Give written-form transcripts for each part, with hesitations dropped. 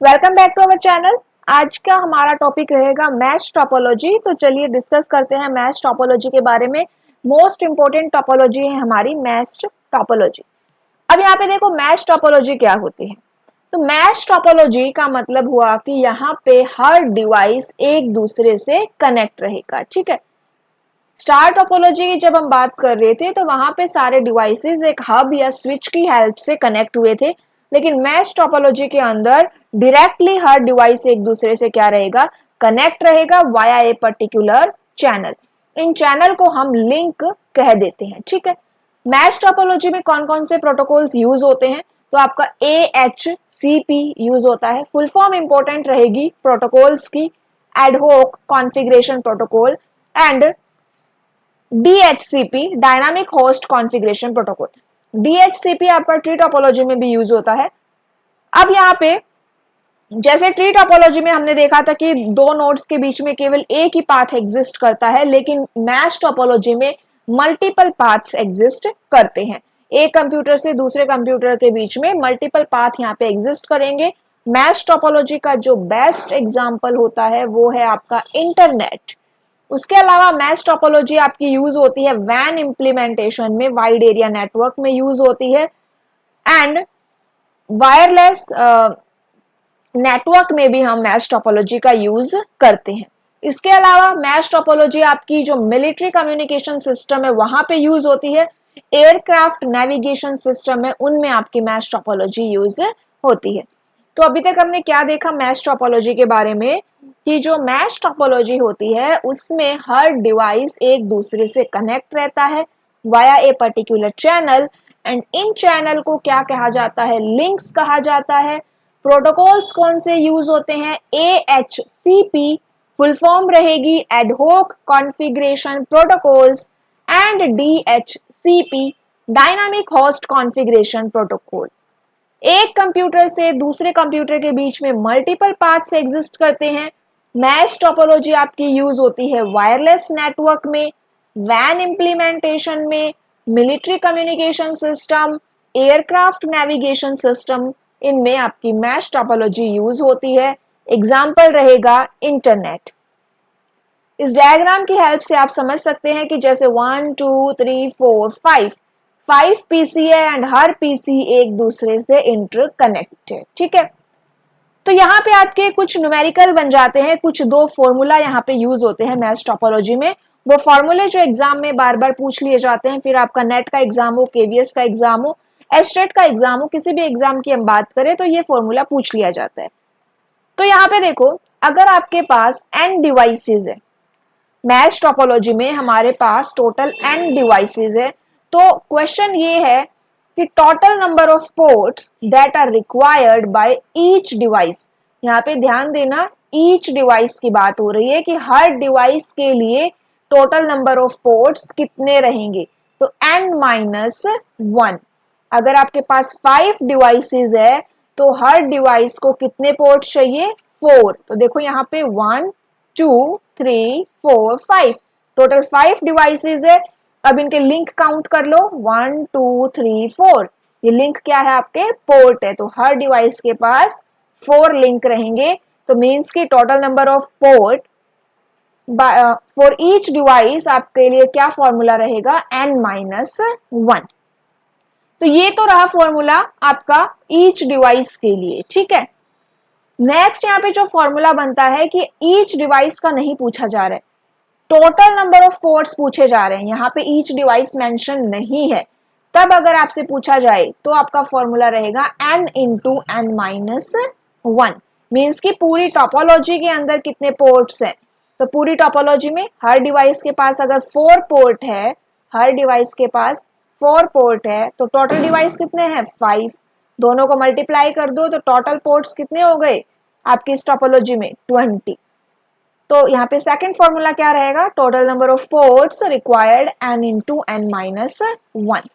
Welcome back to our channel. आज का हमारा टॉपिक रहेगा मैश टोपोलॉजी। तो चलिए डिस्कस करते हैं मैश टोपोलॉजी के बारे में। मोस्ट इंपोर्टेंट टोपोलॉजी है हमारी मैश टोपोलॉजी। अब यहाँ पे देखो मैश टोपोलॉजी क्या होती है। तो मैश टोपोलॉजी का मतलब हुआ कि यहाँ पे हर डिवाइस एक दूसरे से कनेक्ट रहेगा। ठीक है, स्टार टोपोलॉजी की जब हम बात कर रहे थे तो वहां पे सारे डिवाइसेस एक हब या स्विच की हेल्प से कनेक्ट हुए थे, लेकिन मैश टोपोलॉजी के अंदर डायरेक्टली हर डिवाइस एक दूसरे से क्या रहेगा, कनेक्ट रहेगा via a particular channel. In channel को हम लिंक कह देते हैं। ठीक है, मैश टोपोलॉजी में कौन कौन से प्रोटोकॉल्स यूज होते हैं? तो आपका AHCP यूज होता है। फुल फॉर्म इंपॉर्टेंट रहेगी प्रोटोकॉल्स की, adhoc configuration protocol and DHCP dynamic host configuration protocol. DHCP आपका ट्री टोपोलॉजी में भी यूज होता है। अब यहाँ पे जैसे ट्री टोपोलॉजी में हमने देखा था कि दो नोड्स के बीच में केवल एक ही पाथ एग्जिस्ट करता है, लेकिन मैश टोपोलॉजी में मल्टीपल पाथ्स एग्जिस्ट करते हैं। एक कंप्यूटर से दूसरे कंप्यूटर के बीच में मल्टीपल पाथ यहाँ पे एग्जिस्ट करेंगे। मैश टोपोलॉजी का जो बेस्ट एग्जाम्पल होता है वो है आपका इंटरनेट। उसके अलावा मैश टोपोलॉजी आपकी यूज होती है वैन इंप्लीमेंटेशन में, वाइड एरिया नेटवर्क में यूज होती है, एंड वायरलेस नेटवर्क में भी हम मैश टोपोलॉजी का यूज करते हैं। इसके अलावा मैश टोपोलॉजी आपकी जो मिलिट्री कम्युनिकेशन सिस्टम है वहां पे यूज होती है, एयरक्राफ्ट नेविगेशन सिस्टम है उनमें आपकी मैश टोपोलॉजी यूज होती है। तो अभी तक हमने क्या देखा मैश टोपोलॉजी के बारे में कि जो मैश टोपोलॉजी होती है उसमें हर डिवाइस एक दूसरे से कनेक्ट रहता है via a particular channel, and in channel को क्या कहा जाता है, लिंक्स कहा जाता है। प्रोटोकॉल्स कौन से यूज होते हैं? AHCP फुल फॉर्म रहेगी adhoc configuration protocols and DHCP dynamic host configuration protocol. एक कंप्यूटर से दूसरे कंप्यूटर के बीच में मल्टीपल पाथ्स एग्जिस्ट करते हैं। मैश टोपोलॉजी आपकी यूज होती है वायरलेस नेटवर्क में, वैन इंप्लीमेंटेशन में, military communication system, aircraft navigation system, इनमें आपकी मैश टोपोलॉजी यूज होती है। एग्जाम्पल रहेगा इंटरनेट। इस डायग्राम की हेल्प से आप समझ सकते हैं कि जैसे 1 2 3 4 5 पीसी है एंड हर पीसी एक दूसरे से इंटरकनेक्ट है। ठीक है, तो यहाँ पे आपके कुछ न्यूमेरिकल बन जाते हैं, कुछ दो फॉर्मूला यहाँ पे यूज होते हैं मैश टोपोलॉजी में। वो फॉर्मूले जो एग्जाम में बार बार पूछ लिए जाते हैं, फिर आपका नेट का एग्जाम हो, KVS का एग्जाम हो, एस्टेट का एग्जाम हो, किसी भी एग्जाम की हम बात करें तो ये फॉर्मूला पूछ लिया जाता है। तो यहाँ पे देखो, अगर आपके पास n डिवाइसेज है, मैश टोपोलॉजी में हमारे पास टोटल n डिवाइसेज है, तो क्वेश्चन ये है कि total number of ports that are required by each device. यहाँ पे ध्यान देना, ईच डिवाइस की बात हो रही है कि हर डिवाइस के लिए टोटल नंबर ऑफ पोर्ट्स कितने रहेंगे, तो n-1। अगर आपके पास 5 डिवाइसेस है तो हर डिवाइस को कितने पोर्ट चाहिए? 4। तो देखो यहाँ पे 1 2 3 4 5, टोटल 5 डिवाइसेस है। अब इनके लिंक काउंट कर लो, 1 2 3 4। ये लिंक क्या है? आपके पोर्ट है। तो हर डिवाइस के पास 4 लिंक रहेंगे। तो मीन्स की total number of port for each device आपके लिए क्या फॉर्मूला रहेगा? n-1। तो ये तो रहा फॉर्मूला आपका ईच डिवाइस के लिए। ठीक है, नेक्स्ट यहाँ पे जो फॉर्मूला बनता है कि ईच डिवाइस का नहीं पूछा जा रहा है, टोटल नंबर ऑफ पोर्ट्स पूछे जा रहे हैं। यहाँ पे ईच डिवाइस मेंशन नहीं है, तब अगर आपसे पूछा जाए तो आपका फॉर्मूला रहेगा n-1। मीन्स की पूरी टोपोलॉजी के अंदर कितने पोर्ट्स हैं? तो पूरी टोपोलॉजी में हर डिवाइस के पास अगर 4 पोर्ट है, हर डिवाइस के पास 4 पोर्ट है, तो टोटल डिवाइस कितने हैं? 5। दोनों को मल्टीप्लाई कर दो तो टोटल पोर्ट्स कितने हो गए आपकी इस टोपोलॉजी में? 20। तो यहाँ पे सेकंड फॉर्मूला क्या रहेगा? Total number of ports required n-1।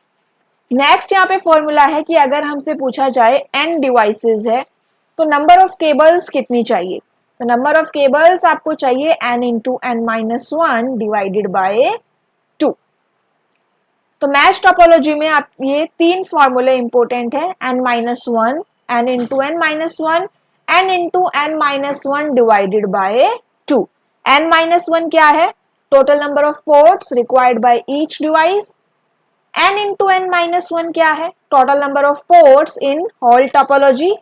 Next यहाँ पे फॉर्मूला है कि अगर हमसे पूछा जाए n डिवाइसेस है तो नंबर ऑफ केबल्स कितनी चाहिए? तो नंबर ऑफ केबल्स आपको चाहिए n-1 डिवाइडेड बाय 2। तो मैश टोपोलॉजी में आप ये 3 फॉर्मूले इंपॉर्टेंट है, n-1, n-1 n into n minus one divided by 2। n minus one क्या है? Total number of ports required by each device. n into n minus one क्या है? Total number of ports in whole topology.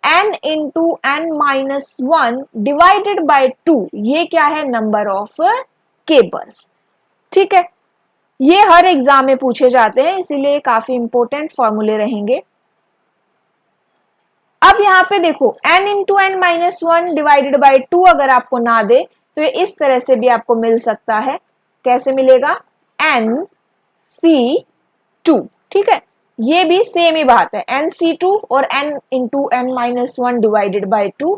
n into n minus one divided by 2, ये क्या है? Number of cables. ठीक है, ये हर एग्जाम में पूछे जाते हैं, इसीलिए काफी इंपॉर्टेंट फॉर्मूले रहेंगे। अब यहाँ पे देखो n into n minus one divided by 2 अगर आपको ना दे तो ये इस तरह से भी आपको मिल सकता है। कैसे मिलेगा? nc2। ठीक है, ये भी सेम ही बात है, nc2 और n into n minus one divided by 2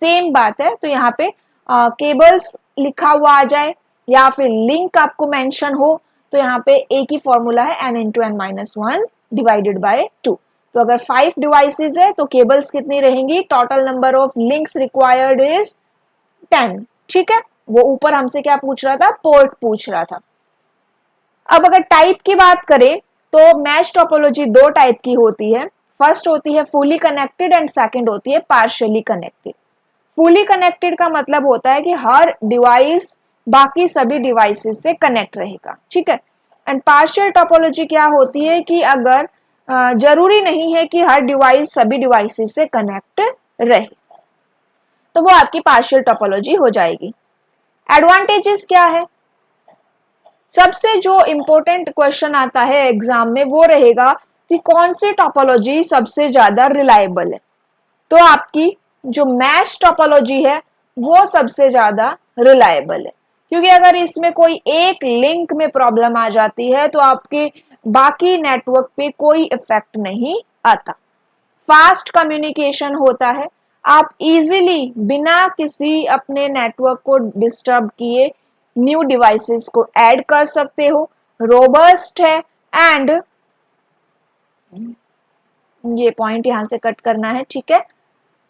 same बात है। तो यहाँ पे केबल्स लिखा हुआ आ जाए या फिर लिंक आपको मेंशन हो तो यहाँ पे एक ही फॉर्मूला है, n into n minus one divided by 2। तो अगर 5 डिवाइसेस है तो केबल्स कितनी रहेंगी? Total number of links required is 10। ठीक है, वो ऊपर हमसे क्या पूछ रहा था? पोर्ट पूछ रहा था। अब अगर टाइप की बात करें तो मैश टोपोलॉजी दो टाइप की होती है। फर्स्ट होती है फुली कनेक्टेड एंड सेकंड होती है पार्शियली कनेक्टेड। फुली कनेक्टेड का मतलब होता है कि हर डिवाइस बाकी सभी डिवाइसेस से कनेक्ट रहेगा। ठीक है, एंड पार्शियल टोपोलॉजी क्या होती है कि अगर जरूरी नहीं है कि हर डिवाइस सभी डिवाइसेस से कनेक्ट रहे, तो वो आपकी पार्शियल टोपोलॉजी हो जाएगी। एडवांटेजेस क्या है? सबसे जो इंपॉर्टेंट क्वेश्चन आता है एग्जाम में वो रहेगा कि कौन सी टोपोलॉजी सबसे ज्यादा रिलायबल है। तो आपकी जो मैश टोपोलॉजी है वो सबसे ज्यादा रिलायबल है, क्योंकि अगर इसमें कोई एक लिंक में प्रॉब्लम आ जाती है तो आपके बाकी नेटवर्क पे कोई इफेक्ट नहीं आता। फास्ट कम्युनिकेशन होता है, आप इजीली बिना किसी अपने नेटवर्क को डिस्टर्ब किए न्यू डिवाइसेस को ऐड कर सकते हो। रोबस्ट है एंड ये पॉइंट यहां से कट करना है। ठीक है,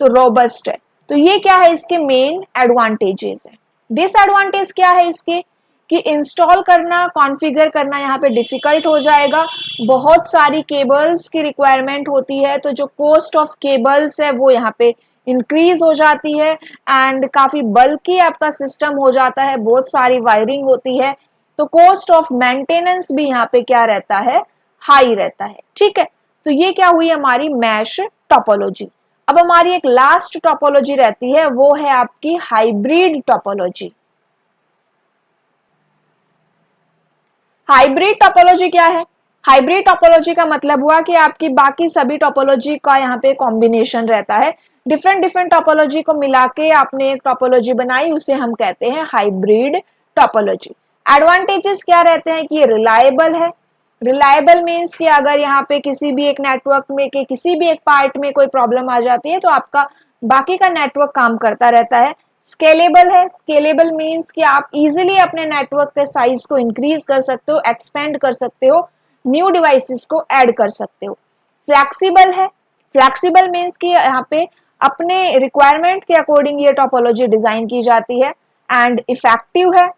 तो रोबस्ट है। तो ये क्या है? इसके मेन एडवांटेजेस है। डिसएडवांटेज क्या है इसके? कि इंस्टॉल करना, कॉन्फ़िगर करना यहाँ पे डिफिकल्ट हो जाएगा। बहुत सारी केबल्स की रिक्वायरमेंट होती है, तो जो कॉस्ट ऑफ केबल्स है वो यहाँ पे इंक्रीज हो जाती है एंड काफी बल्कि आपका सिस्टम हो जाता है, बहुत सारी वायरिंग होती है, तो कॉस्ट ऑफ मेंटेनेंस भी यहाँ पे क्या रहता है? हाई रहता है। ठीक है, तो ये क्या हुई हमारी मैश टोपोलॉजी। अब हमारी एक लास्ट टोपोलॉजी रहती है, वो है आपकी हाइब्रिड टोपोलॉजी। हाइब्रिड टोपोलॉजी क्या है? हाइब्रिड टोपोलॉजी का मतलब हुआ कि आपकी बाकी सभी टोपोलॉजी का यहाँ पे कॉम्बिनेशन रहता है, डिफरेंट टोपोलॉजी को मिला के आपने एक टोपोलॉजी बनाई, उसे हम कहते हैं हाइब्रिड टोपोलॉजी। एडवांटेजेस क्या रहते हैं? कि ये रिलायबल है। रिलायबल मीन्स कि अगर यहाँ पे किसी भी एक नेटवर्क में के किसी भी एक पार्ट में कोई प्रॉब्लम आ जाती है तो आपका बाकी का नेटवर्क काम करता रहता है। स्केलेबल है। स्केलेबल मीन्स कि आप इजीली अपने नेटवर्क के साइज को इंक्रीज कर सकते हो, एक्सपेंड कर सकते हो, न्यू डिवाइसेस को ऐड कर सकते हो। फ्लेक्सिबल है। फ्लेक्सिबल मीन्स कि यहाँ पे अपने रिक्वायरमेंट के अकॉर्डिंग ये टोपोलॉजी डिजाइन की जाती है एंड इफेक्टिव है।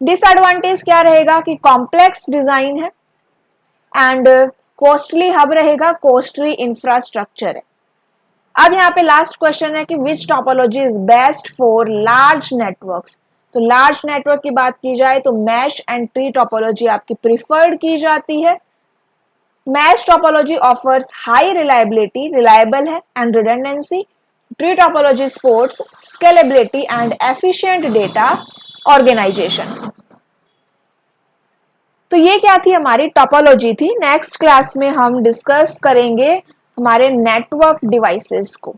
डिसएडवांटेज क्या रहेगा? कि कॉम्प्लेक्स डिजाइन है एंड कॉस्टली हब रहेगा, कॉस्टली इंफ्रास्ट्रक्चर है। अब यहाँ पे लास्ट क्वेश्चन है कि which topology is best for large networks. तो लार्ज नेटवर्क की बात की जाए तो मैश एंड ट्री टोपोलॉजी आपकी प्रिफर्ड की जाती है। Mesh topology offers high reliability, reliable है and redundancy. Tree topology supports scalability and efficient data organization. तो ये क्या थी? हमारी टोपोलॉजी थी। नेक्स्ट क्लास में हम डिस्कस करेंगे हमारे नेटवर्क डिवाइसेस को।